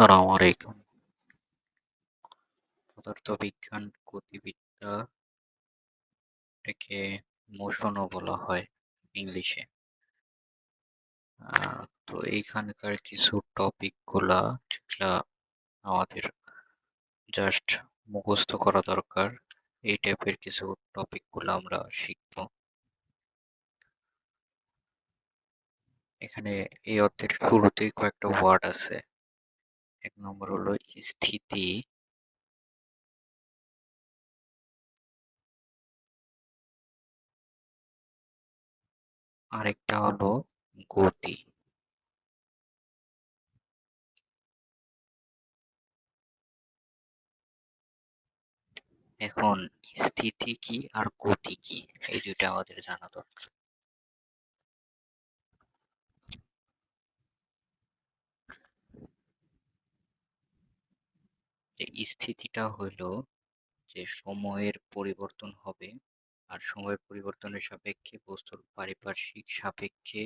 আসসালামু আলাইকুম। পদার্থবিজ্ঞান, গতিবিদ্যা এটাকে মোশনও বলা হয় ইংলিশে। আ তো এইখানকার কিছু টপিক গুলা যেগুলা আমাদের জাস্ট মুখস্থ করা দরকার। এই টাইপের কিছু টপিক গুলা আমরা শিখব। এখানে এই অধ্যায়ের শুরুতেই কয়েকটা ওয়ার্ড আছে। ১ নম্বর হলো স্থিতি, আরেকটা হলো গতি। এখন স্থিতি কি আর গতি কি? এই ২ টা আমাদের জানা দরকার। যে স্থিতিটা হইল যে সময়ের পরিবর্তন হবে আর সময়ের পরিবর্তনের সাপেক্ষে বস্তুর পারিপার্শ্বিক সাপেক্ষে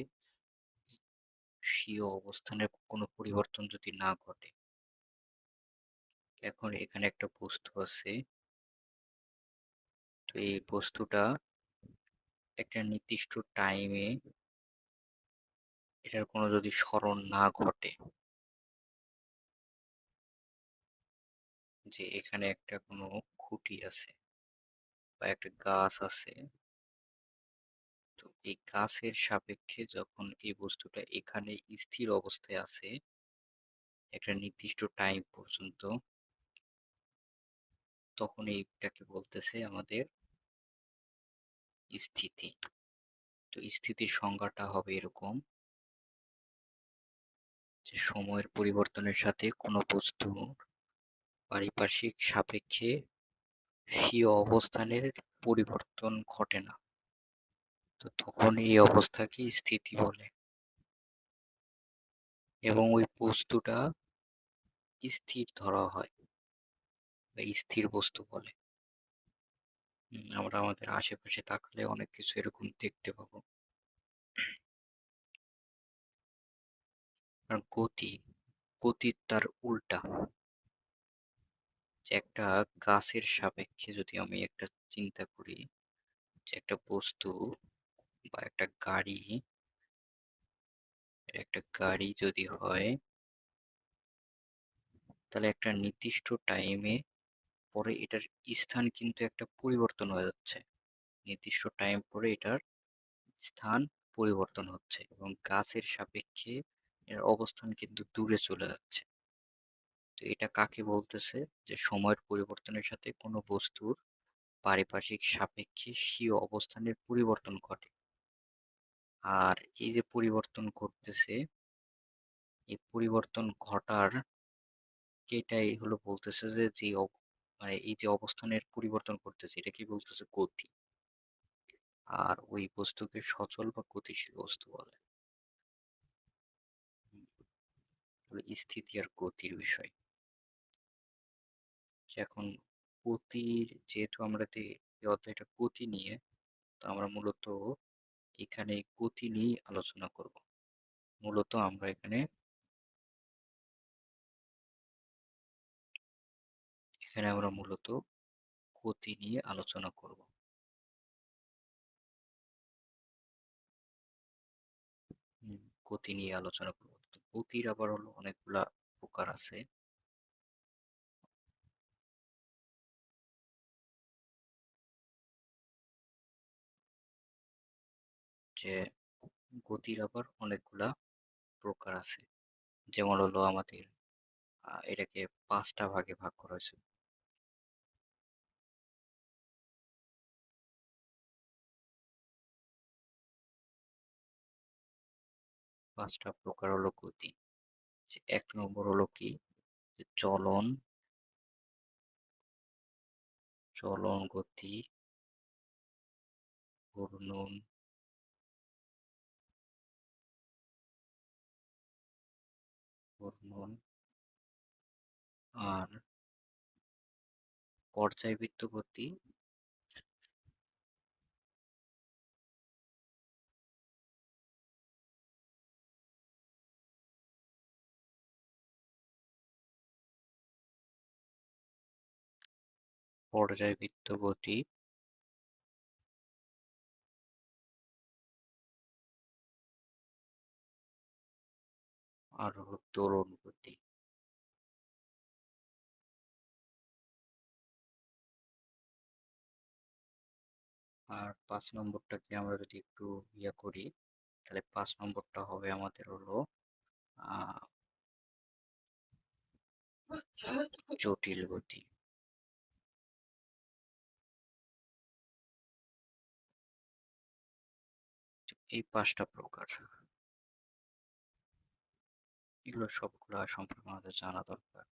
স্বীয় অবস্থানের কোনো পরিবর্তন যদি না ঘটে। এখন এখানে একটা বস্তু আছে, তো এই বস্তুটা একটা নির্দিষ্ট টাইমে এটার কোনো যদি সরণ না ঘটে, যে এখানে একটা কোনো খুঁটি আছে বা একটা গাছ আছে, তো এই গাছের সাপেক্ষে যখন এই বস্তুটা এখানে স্থির অবস্থায় আছে একটা নির্দিষ্ট টাইম পর্যন্ত, তখন এইটাকে বলতেছে আমাদের স্থিতি। তো স্থিতির সংজ্ঞাটা হবে এরকম যে সময়ের পরিবর্তনের সাথে কোনো বস্তুর পারিপার্শ্বিক সাপেক্ষে স্বীয় অবস্থানের পরিবর্তন ঘটে না, তো তখন এই অবস্থাকে স্থিতি বলে এবং ওই বস্তুটা স্থির ধরা হয় বা স্থির বস্তু বলে। আমরা আমাদের আশেপাশে তাকালে অনেক কিছু এরকম দেখতে পাবো। আর গতি তার উল্টা, যে একটা গাছের সাপেক্ষে যদি আমি একটা চিন্তা করি, যে একটা বস্তু বা একটা গাড়ি যদি হয়, তাহলে একটা নির্দিষ্ট টাইমে পরে এটার স্থান কিন্তু একটা পরিবর্তন হয়ে যাচ্ছে। নির্দিষ্ট টাইম পরে এটার স্থান পরিবর্তন হচ্ছে এবং গাছের সাপেক্ষে এর অবস্থান কিন্তু দূরে চলে যাচ্ছে। তো এটা কাকে বলতেছে? যে সময়ের পরিবর্তনের সাথে কোনো বস্তুর পারিপার্শ্বিক সাপেক্ষে স্বীয় অবস্থানের পরিবর্তন ঘটে। আর এই যে পরিবর্তন ঘটতেছে, এই পরিবর্তন ঘটার এটাই হলো বলতেছে যে মানে এই যে অবস্থানের পরিবর্তন করতেছে এটা কি বলতেছে? গতি। আর ওই বস্তুকে সচল বা গতিশীল বস্তু বলে। হলো স্থিতি আর গতির বিষয়। যে এখন গতির, যেহেতু আমরা এই অধ্যায়টা গতি নিয়ে, তো আমরা মূলত এখানে গতি নিয়েই আলোচনা করব। মূলত আমরা এখানে আমরা মূলত গতি নিয়ে আলোচনা করব। গতি নিয়ে আলোচনা করব। তো গতির আবার হলো অনেকগুলা প্রকার আছে। যে গতির আবার অনেকগুলা প্রকার আছে। যেমন হলো আমাদের এটাকে ৫টা ভাগে ভাগ করা হয়েছে। ৫টা প্রকার হলো গতি। যে ১ নম্বর হলো কি? যে চলন গতি, ঘূর্ণন, ঘূর্ণন আর পর্যায়বৃত্ত গতি, পর্যায়বৃত্ত গতি, আর হলো ত্বরণ গতি। আর ৫ নম্বরটাকে আমরা যদি একটু করি, তাহলে ৫ নম্বরটা হবে আমাদের হলো জটিল গতি। এই ৫টা প্রকার, এগুলো সবগুলা সম্পর্কে আমাদের জানা দরকার।